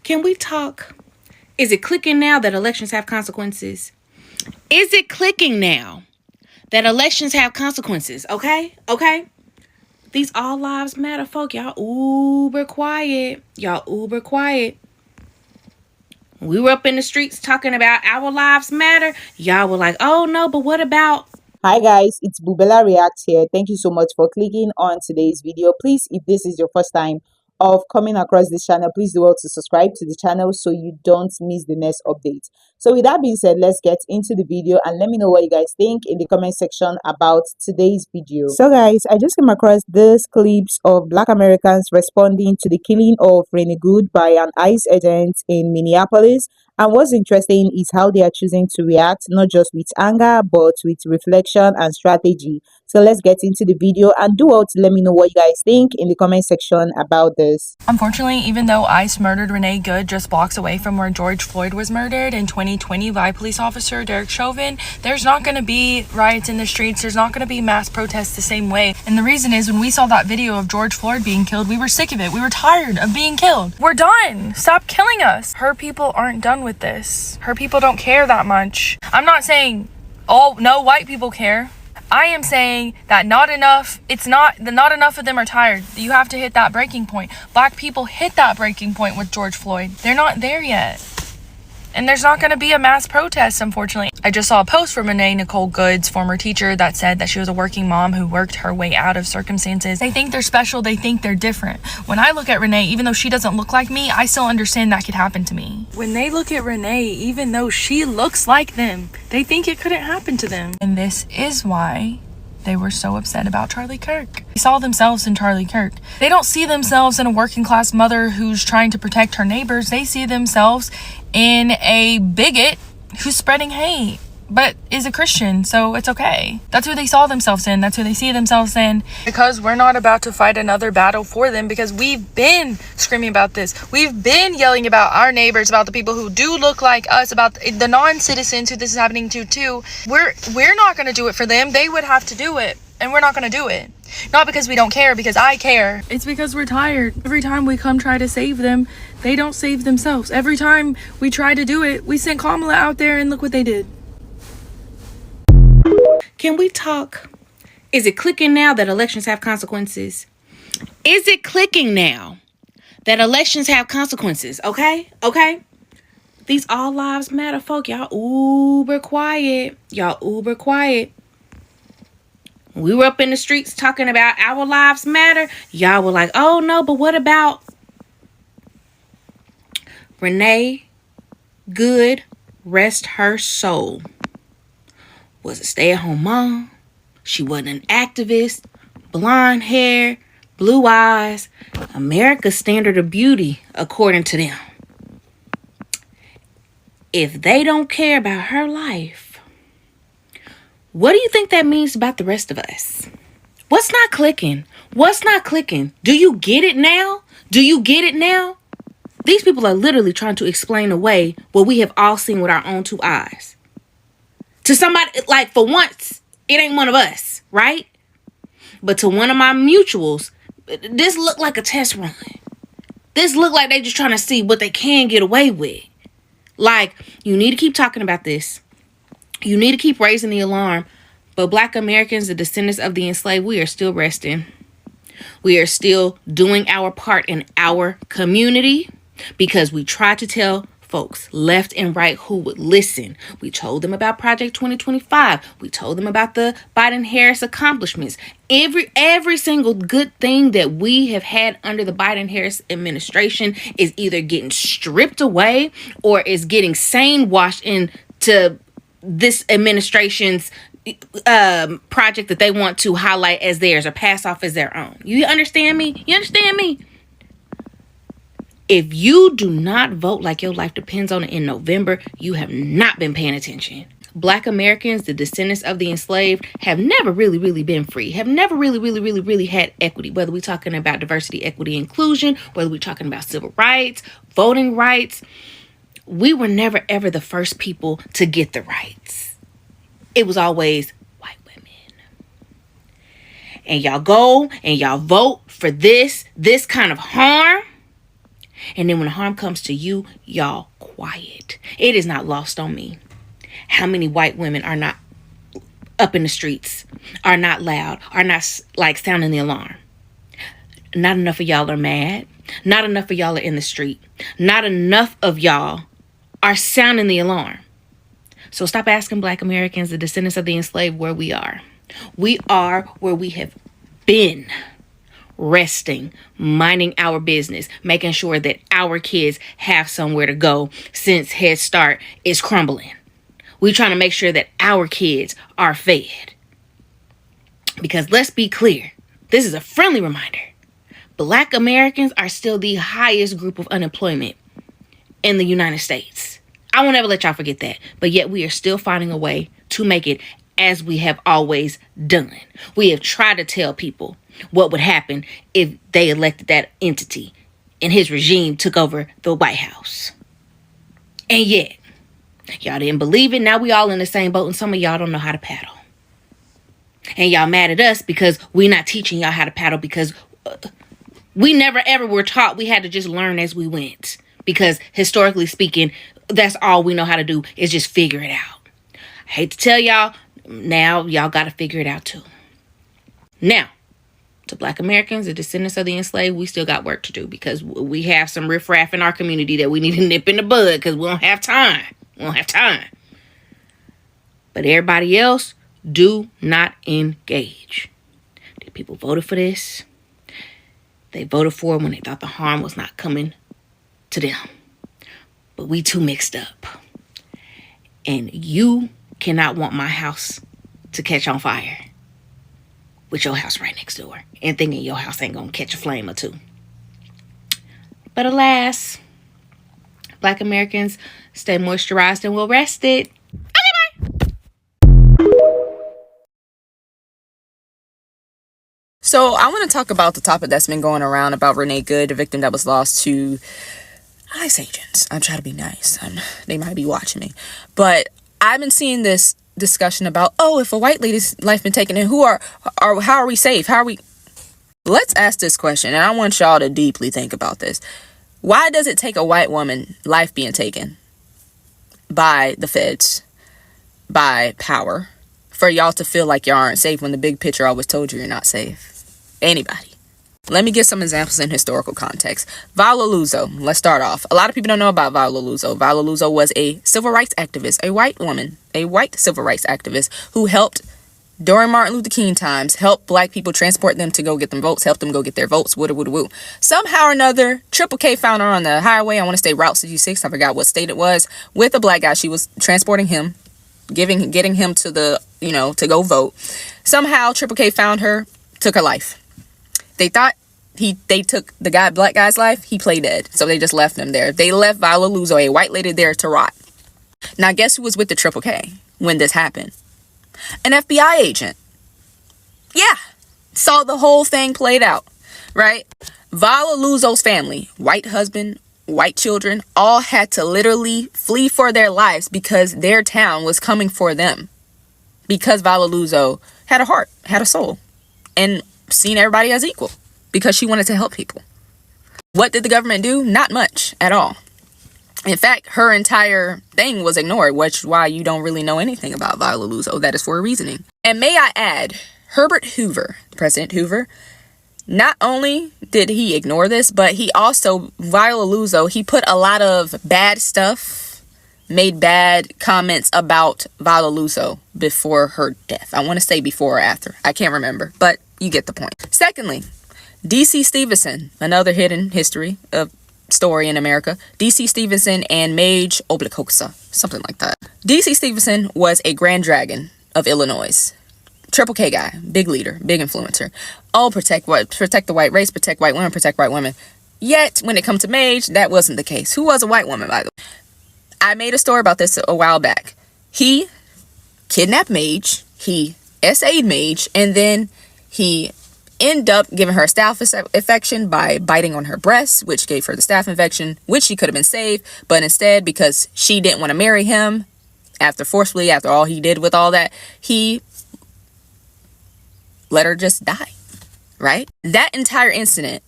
Can we talk? Is it clicking now that elections have consequences? Is it clicking now that elections have consequences? Okay? These all lives matter, folk. Y'all uber quiet. We were up in the streets talking about our lives matter. Y'all were like, oh no, but what about? Hi guys, it's Bubella Reacts here. Thank you so much for clicking on today's video. Please, if this is your first time of coming across this channel, please do well to subscribe to the channel so you don't miss the next update. So with that being said, let's get into the video and let me know what you guys think in the comment section about today's video. So guys, I just came across these clips of Black Americans responding to the killing of Renee Good by an ICE agent in Minneapolis. And what's interesting is how they are choosing to react, not just with anger, but with reflection and strategy. So let's get into the video and do well to let me know what you guys think in the comment section about this. Unfortunately, even though ICE murdered Renee Good just blocks away from where George Floyd was murdered in 2020 by police officer Derek Chauvin, there's not going to be riots in the streets. There's not going to be mass protests the same way. And the reason is when we saw that video of George Floyd being killed, we were sick of it. We were tired of being killed. We're done. Stop killing us. Her people aren't done with this. Her people don't care that much. I'm not saying no white people care. I am saying that not enough of them are tired. You have to hit that breaking point. Black people hit that breaking point with George Floyd. They're not there yet. And there's not going to be a mass protest, unfortunately. I just saw a post from Renee Nicole Good's former teacher that said that she was a working mom who worked her way out of circumstances. They think they're special. They think they're different. When I look at Renee, even though she doesn't look like me, I still understand that could happen to me. When they look at Renee, even though she looks like them, they think it couldn't happen to them. And this is why they were so upset about Charlie Kirk. They saw themselves in Charlie Kirk. They don't see themselves in a working class mother who's trying to protect her neighbors. They see themselves in a bigot who's spreading hate, but is a Christian, so it's okay. That's who they saw themselves in. That's who they see themselves in. Because we're not about to fight another battle for them, because we've been screaming about this. We've been yelling about our neighbors, about the people who do look like us, about the non-citizens who this is happening to too. We're not going to do it for them. They would have to do it, and we're not going to do it. Not because we don't care, because I care. It's because we're tired. Every time we come try to save them, they don't save themselves. Every time we try to do it, we sent Kamala out there and look what they did. Can we talk? Is it clicking now that elections have consequences? Is it clicking now that elections have consequences? Okay? These all lives matter, folk. Y'all uber quiet. We were up in the streets talking about our lives matter. Y'all were like, oh no, but what about Renee Good, rest her soul, was a stay-at-home mom. She wasn't an activist. Blonde hair, blue eyes, America's standard of beauty, according to them. If they don't care about her life, what do you think that means about the rest of us? What's not clicking? Do you get it now? These people are literally trying to explain away what we have all seen with our own two eyes. To somebody, like, for once, it ain't one of us, right? But to one of my mutuals, this looked like a test run. This looked like they just trying to see what they can get away with. Like, you need to keep talking about this. You need to keep raising the alarm. But Black Americans, the descendants of the enslaved, we are still resting. We are still doing our part in our community because we try to tell folks left and right who would listen. We told them about Project 2025. We told them about the Biden-Harris accomplishments. Every single good thing that we have had under the Biden-Harris administration is either getting stripped away or is getting sane washed into this administration's project that they want to highlight as theirs or pass off as their own. You understand me? If you do not vote like your life depends on it in November, you have not been paying attention. Black Americans, the descendants of the enslaved, have never really been free, have never really had equity, whether we're talking about diversity, equity, inclusion, whether we're talking about civil rights, voting rights. We were never, ever the first people to get the rights. It was always white women. And y'all go and y'all vote for this kind of harm. And then when the harm comes to you, y'all quiet. It is not lost on me how many white women are not up in the streets, are not loud, are not like sounding the alarm. Not enough of y'all are mad. Not enough of y'all are in the street. Not enough of y'all are sounding the alarm. So stop asking Black Americans, the descendants of the enslaved, where we are. We are where we have been, resting, minding our business, making sure that our kids have somewhere to go since Head Start is crumbling. We're trying to make sure that our kids are fed. Because let's be clear, this is a friendly reminder. Black Americans are still the highest group of unemployment in the United States. I won't ever let y'all forget that. But yet we are still finding a way to make it as we have always done. We have tried to tell people what would happen if they elected that entity and his regime took over the White House. And yet, y'all didn't believe it. Now we all in the same boat and some of y'all don't know how to paddle. And y'all mad at us because we're not teaching y'all how to paddle because we never ever were taught. We had to just learn as we went. Because historically speaking, that's all we know how to do is just figure it out. I hate to tell y'all, now y'all got to figure it out too. Now, to Black Americans, the descendants of the enslaved, we still got work to do because we have some riffraff in our community that we need to nip in the bud because we don't have time. We don't have time. But everybody else, do not engage. The people voted for this. They voted for it when they thought the harm was not coming to them. But we too mixed up. And you cannot want my house to catch on fire with your house right next door and thinking your house ain't gonna catch a flame or two. But alas, Black Americans, stay moisturized and well rested. So I want to talk about the topic that's been going around about Renee Good, the victim that was lost to ICE agents. I'm trying to be nice. They might be watching me. But I've been seeing this discussion about, oh, if a white lady's life been taken, and how are we safe? How are we? Let's ask this question, and I want y'all to deeply think about this. Why does it take a white woman life being taken by the feds, by power, for y'all to feel like y'all aren't safe when the big picture always told you you're not safe? Anybody. Let me give some examples in historical context. Viola Luzo, let's start off. A lot of people don't know about Viola Luzo. Viola Luzo was a civil rights activist, a white woman, a white civil rights activist who helped, during Martin Luther King times, help Black people transport them to go get them votes, help them go get their votes, woo. Somehow or another, Triple K found her on the highway, I want to say Route 66, I forgot what state it was, with a Black guy. She was transporting him, getting him to the, to go vote. Somehow Triple K found her, took her life. They thought they took the Black guy's life. He played dead. So they just left him there. They left Viola Luzo, a white lady, there to rot. Now, guess who was with the Triple K when this happened? An FBI agent. Yeah. Saw the whole thing played out, right? Viola Luzo's family, white husband, white children, all had to literally flee for their lives because their town was coming for them. Because Viola Luzo had a heart, had a soul, and seen everybody as equal because she wanted to help people. What did the government do? Not much at all. In fact, her entire thing was ignored, which is why you don't really know anything about Viola Luzo. That is for a reasoning. And may I add, Herbert Hoover, President Hoover, not only did he ignore this, but he also, Viola Luzo, he put a lot of bad stuff, made bad comments about Viola Luzo before her death. I want to say before or after. I can't remember, but you get the point. Secondly, D.C. Stevenson, another hidden history of story in America. D.C. Stevenson and Mage Oblicosa, something like that. D.C. Stevenson was a Grand Dragon of Illinois. Triple K guy, big leader, big influencer. Oh, protect the white race, protect white women, protect white women. Yet, when it comes to Mage, that wasn't the case. Who was a white woman, by the way? I made a story about this a while back. He kidnapped Mage, he SA'd Mage, and then he ended up giving her a staph infection by biting on her breast, which gave her the staph infection, which she could have been saved. But instead, because she didn't want to marry him, after all he did with all that, he let her just die, right? That entire incident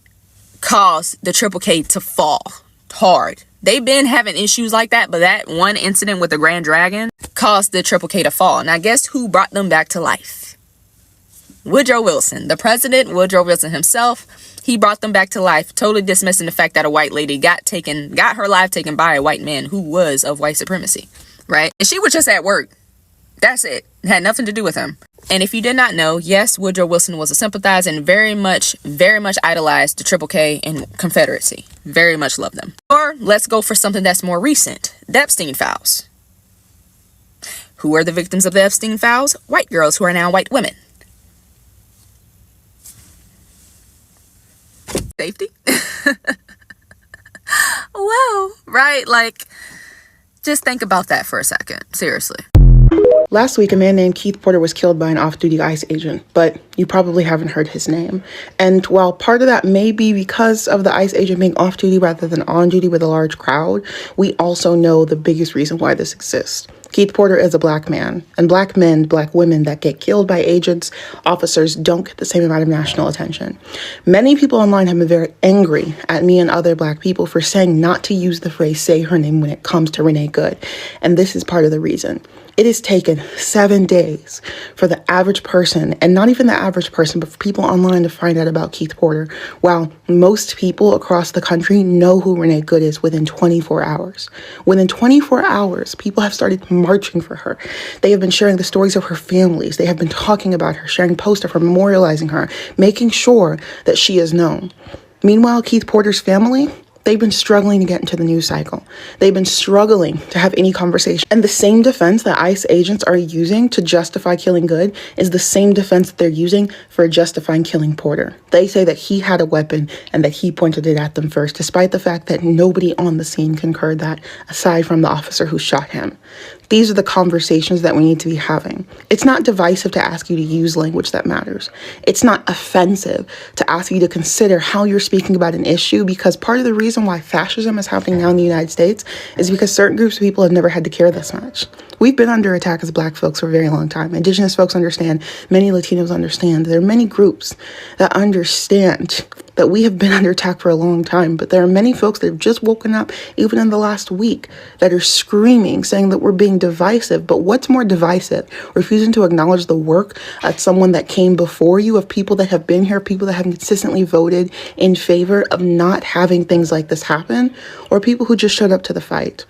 caused the Triple K to fall. hard. They've been having issues like that, but that one incident with the Grand Dragon caused the Triple K to fall. Now, guess who brought them back to life? Woodrow Wilson, the president, Woodrow Wilson himself. He brought them back to life, totally dismissing the fact that a white lady got her life taken by a white man who was of white supremacy, right? And she was just at work. That's it. It had nothing to do with him. And if you did not know, yes, Woodrow Wilson was a sympathizer and very much idolized the Triple K and Confederacy. Very much loved them. Or let's go for something that's more recent. The Epstein files. Who are the victims of the Epstein files? White girls who are now white women. Safety? Well, right? Like, just think about that for a second. Seriously. Last week, a man named Keith Porter was killed by an off-duty ICE agent, but you probably haven't heard his name. And while part of that may be because of the ICE agent being off-duty rather than on-duty with a large crowd, we also know the biggest reason why this exists. Keith Porter is a black man, and black men, black women that get killed by agents, officers, don't get the same amount of national attention. Many people online have been very angry at me and other black people for saying not to use the phrase "say her name" when it comes to Renee Good, and this is part of the reason. It has taken 7 days for the average person, and not even the average person, but for people online to find out about Keith Porter, while most people across the country know who Renee Good is within 24 hours. Within 24 hours, people have started marching for her. They have been sharing the stories of her families. They have been talking about her, sharing posts of her, memorializing her, making sure that she is known. Meanwhile, Keith Porter's family, they've been struggling to get into the news cycle. They've been struggling to have any conversation. And the same defense that ICE agents are using to justify killing Good is the same defense that they're using for justifying killing Porter. They say that he had a weapon and that he pointed it at them first, despite the fact that nobody on the scene concurred that, aside from the officer who shot him. These are the conversations that we need to be having. It's not divisive to ask you to use language that matters. It's not offensive to ask you to consider how you're speaking about an issue, because part of the reason why fascism is happening now in the United States is because certain groups of people have never had to care this much. We've been under attack as black folks for a very long time. Indigenous folks understand. Many Latinos understand. There are many groups that understand that we have been under attack for a long time, but there are many folks that have just woken up, even in the last week, that are screaming, saying that we're being divisive. But what's more divisive? Refusing to acknowledge the work of someone that came before you, of people that have been here, people that have consistently voted in favor of not having things like this happen, or people who just showed up to the fight?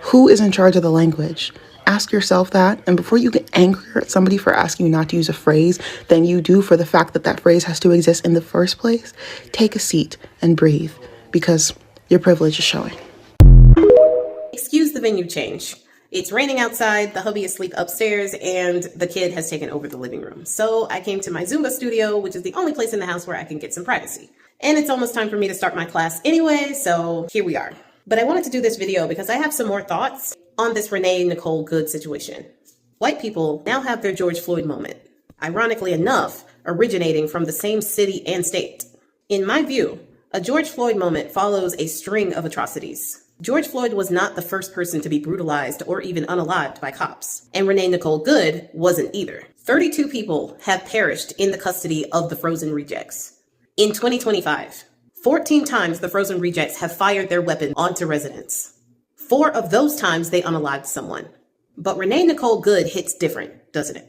Who is in charge of the language? Ask yourself that, and before you get angrier at somebody for asking you not to use a phrase than you do for the fact that that phrase has to exist in the first place, take a seat and breathe, because your privilege is showing. Excuse the venue change. It's raining outside, the hubby is asleep upstairs, and the kid has taken over the living room. So I came to my Zumba studio, which is the only place in the house where I can get some privacy. And it's almost time for me to start my class anyway, so here we are. But I wanted to do this video because I have some more thoughts on this Renee Nicole Good situation. White people now have their George Floyd moment, ironically enough, originating from the same city and state. In my view, a George Floyd moment follows a string of atrocities. George Floyd was not the first person to be brutalized or even unalived by cops, and Renee Nicole Good wasn't either. 32 people have perished in the custody of the frozen rejects. In 2025, 14 times the frozen rejects have fired their weapon onto residents. 4 of those times they unalived someone. But Renee Nicole Good hits different, doesn't it?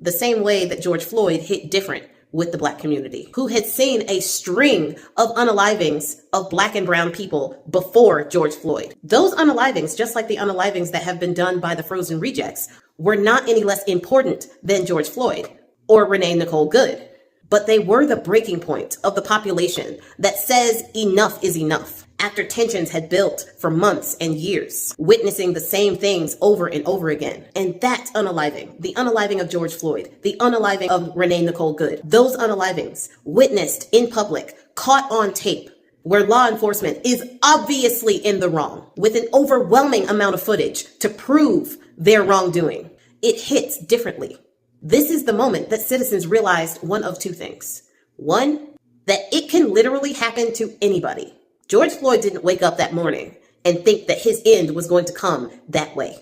The same way that George Floyd hit different with the black community, who had seen a string of unalivings of black and brown people before George Floyd. Those unalivings, just like the unalivings that have been done by the frozen rejects, were not any less important than George Floyd or Renee Nicole Good. But they were the breaking point of the population that says enough is enough, after tensions had built for months and years, witnessing the same things over and over again. And that unaliving, the unaliving of George Floyd, the unaliving of Renee Nicole Good, those unalivings witnessed in public, caught on tape, where law enforcement is obviously in the wrong, with an overwhelming amount of footage to prove their wrongdoing. It hits differently. This is the moment that citizens realized one of two things. One, that it can literally happen to anybody. George Floyd didn't wake up that morning and think that his end was going to come that way.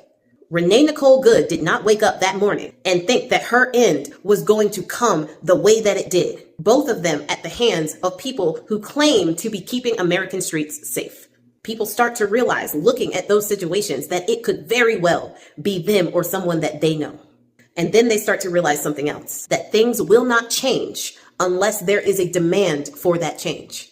Renee Nicole Good did not wake up that morning and think that her end was going to come the way that it did. Both of them at the hands of people who claim to be keeping American streets safe. People start to realize, looking at those situations, that it could very well be them or someone that they know. And then they start to realize something else, that things will not change unless there is a demand for that change.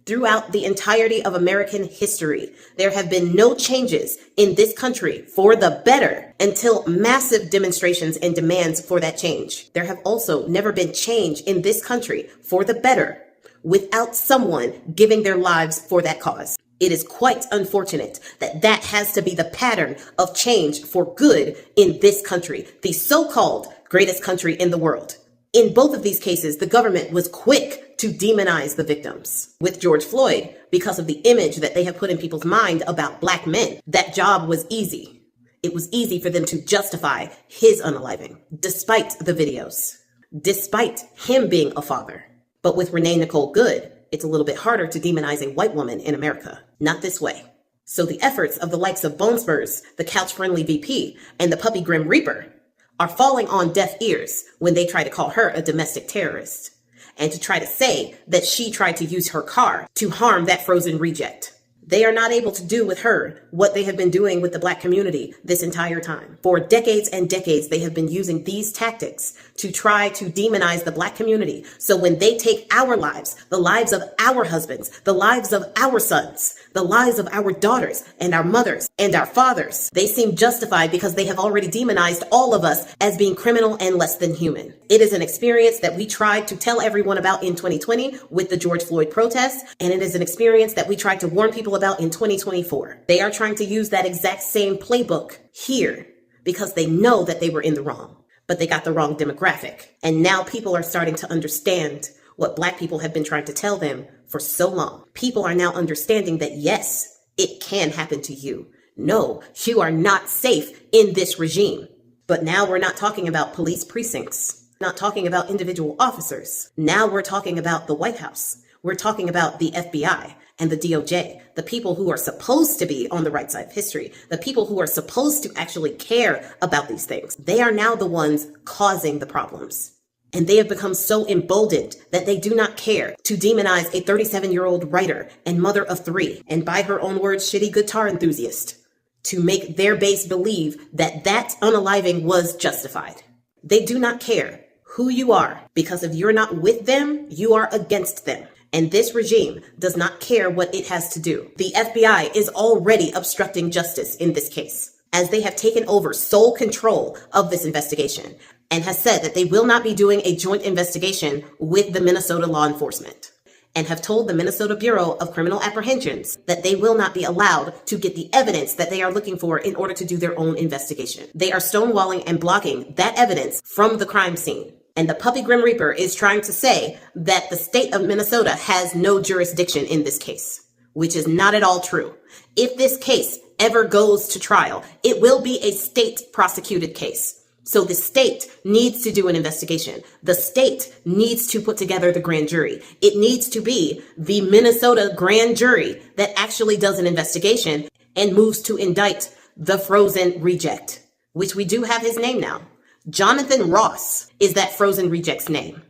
Throughout the entirety of American history, there have been no changes in this country for the better until massive demonstrations and demands for that change. There have also never been change in this country for the better without someone giving their lives for that cause. It is quite unfortunate that that has to be the pattern of change for good in this country, the so-called greatest country in the world. In both of these cases, the government was quick to demonize the victims. With George Floyd, because of the image that they have put in people's mind about Black men, that job was easy. It was easy for them to justify his unaliving, despite the videos, despite him being a father. But with Renee Nicole Good, it's a little bit harder to demonize a white woman in America. Not this way. So the efforts of the likes of Bone Spurs, the couch-friendly VP, and the puppy Grim Reaper are falling on deaf ears when they try to call her a domestic terrorist and to try to say that she tried to use her car to harm that frozen reject. They are not able to do with her what they have been doing with the Black community this entire time. For decades and decades, they have been using these tactics to try to demonize the Black community. So when they take our lives, the lives of our husbands, the lives of our sons, the lives of our daughters and our mothers and our fathers, they seem justified because they have already demonized all of us as being criminal and less than human. It is an experience that we tried to tell everyone about in 2020 with the George Floyd protests, and it is an experience that we tried to warn people about in 2024. They are trying to use that exact same playbook here because they know that they were in the wrong, but they got the wrong demographic. And now people are starting to understand what Black people have been trying to tell them for so long. People are now understanding that yes, it can happen to you. No, you are not safe in this regime. But now we're not talking about police precincts, not talking about individual officers. Now we're talking about the White House. We're talking about the FBI and the DOJ, the people who are supposed to be on the right side of history, the people who are supposed to actually care about these things. They are now the ones causing the problems. And they have become so emboldened that they do not care to demonize a 37-year-old writer and mother of 3, and by her own words, shitty guitar enthusiast, to make their base believe that that unaliving was justified. They do not care who you are, because if you're not with them, you are against them. And this regime does not care what it has to do. The FBI is already obstructing justice in this case, as they have taken over sole control of this investigation and has said that they will not be doing a joint investigation with the Minnesota law enforcement, and have told the Minnesota Bureau of Criminal Apprehensions that they will not be allowed to get the evidence that they are looking for in order to do their own investigation. They are stonewalling and blocking that evidence from the crime scene. And the puppy Grim Reaper is trying to say that the state of Minnesota has no jurisdiction in this case, which is not at all true. If this case ever goes to trial, it will be a state prosecuted case. So the state needs to do an investigation. The state needs to put together the grand jury. It needs to be the Minnesota grand jury that actually does an investigation and moves to indict the frozen reject, which we do have his name now. Jonathan Ross is that frozen reject's name.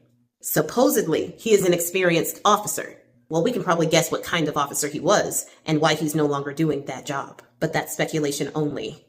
Supposedly, he is an experienced officer. Well, we can probably guess what kind of officer he was and why he's no longer doing that job. But that's speculation only.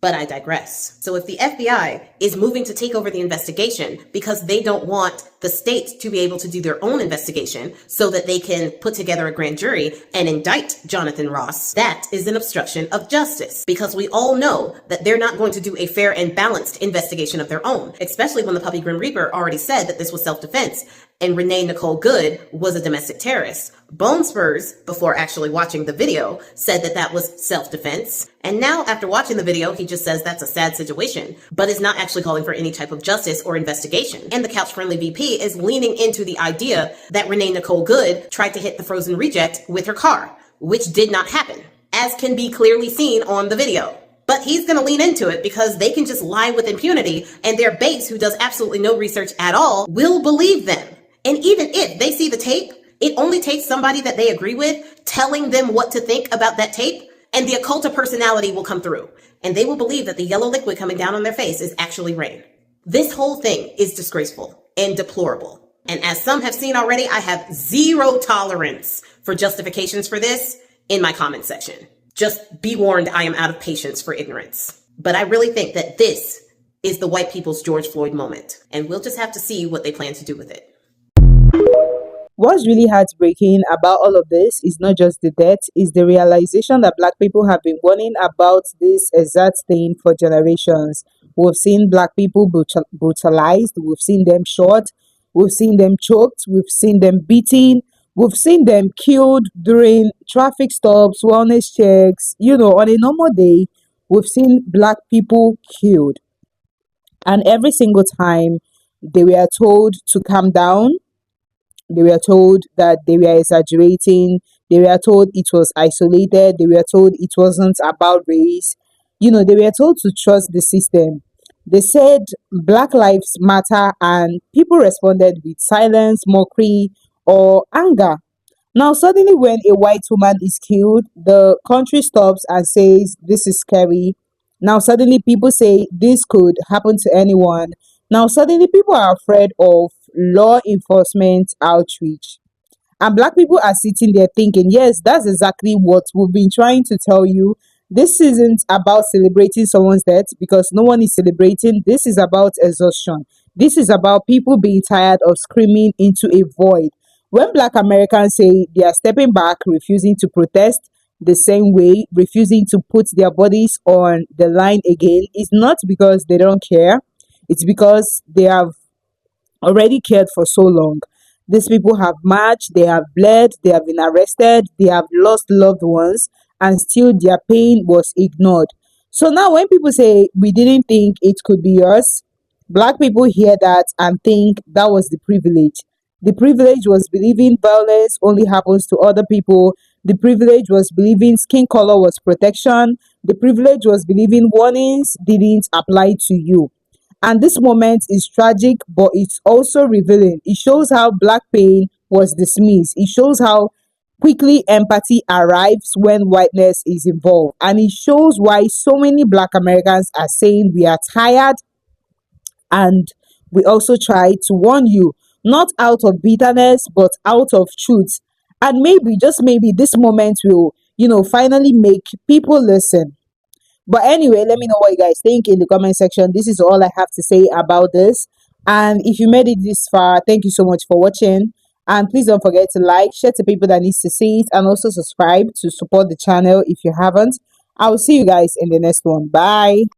But I digress. So if the FBI is moving to take over the investigation because they don't want the state to be able to do their own investigation so that they can put together a grand jury and indict Jonathan Ross, that is an obstruction of justice, because we all know that they're not going to do a fair and balanced investigation of their own, especially when the puppy Grim Reaper already said that this was self-defense and Renee Nicole Good was a domestic terrorist. Bone Spurs, before actually watching the video, said that that was self-defense. And now, after watching the video, he just says that's a sad situation, but is not actually calling for any type of justice or investigation. And the couch-friendly VP is leaning into the idea that Renee Nicole Good tried to hit the frozen reject with her car, which did not happen, as can be clearly seen on the video. But he's going to lean into it because they can just lie with impunity, and their base, who does absolutely no research at all, will believe them. And even if they see the tape, it only takes somebody that they agree with telling them what to think about that tape, and the occulta personality will come through, and they will believe that the yellow liquid coming down on their face is actually rain. This whole thing is disgraceful and deplorable. And as some have seen already, I have zero tolerance for justifications for this. in my comment section. Just be warned, I am out of patience for ignorance. But I really think that this is the white people's George Floyd moment, and we'll just have to see what they plan to do with it. What's really heartbreaking about all of this is not just the death, is the realization that Black people have been warning about this exact thing for generations. We've seen Black people brutalized, we've seen them shot, we've seen them choked, we've seen them beaten, we've seen them killed during traffic stops, wellness checks. On a normal day, we've seen Black people killed. And every single time they were told to calm down, they were told that they were exaggerating. They were told it was isolated. They were told it wasn't about race. They were told to trust the system. They said Black Lives Matter, and people responded with silence, mockery, or anger. Now, suddenly, when a white woman is killed, the country stops and says, "This is scary." Now, suddenly, people say this could happen to anyone. Now, suddenly, people are afraid of law enforcement outreach. And Black people are sitting there thinking, yes, that's exactly what we've been trying to tell you. This isn't about celebrating someone's death because no one is celebrating. This is about exhaustion. This is about people being tired of screaming into a void. When Black Americans say they are stepping back, refusing to protest the same way, refusing to put their bodies on the line again, it's not because they don't care. It's because they have already cared for so long. These people have marched, they have bled, they have been arrested, they have lost loved ones, and still their pain was ignored. So now, when people say we didn't think it could be us, Black people hear that and think that was the privilege. The privilege was believing violence only happens to other people. The privilege was believing skin color was protection. The privilege was believing warnings didn't apply to you. And this moment is tragic, but it's also revealing. It shows how Black pain was dismissed. It shows how quickly empathy arrives when whiteness is involved. And it shows why so many Black Americans are saying we are tired, and we also try to warn you, not out of bitterness, but out of truth. And maybe, just maybe, this moment will, finally make people listen. But anyway, let me know what you guys think in the comment section. This is all I have to say about this. And if you made it this far, thank you so much for watching. And please don't forget to like, share to people that needs to see it, and also subscribe to support the channel if you haven't. I will see you guys in the next one. Bye.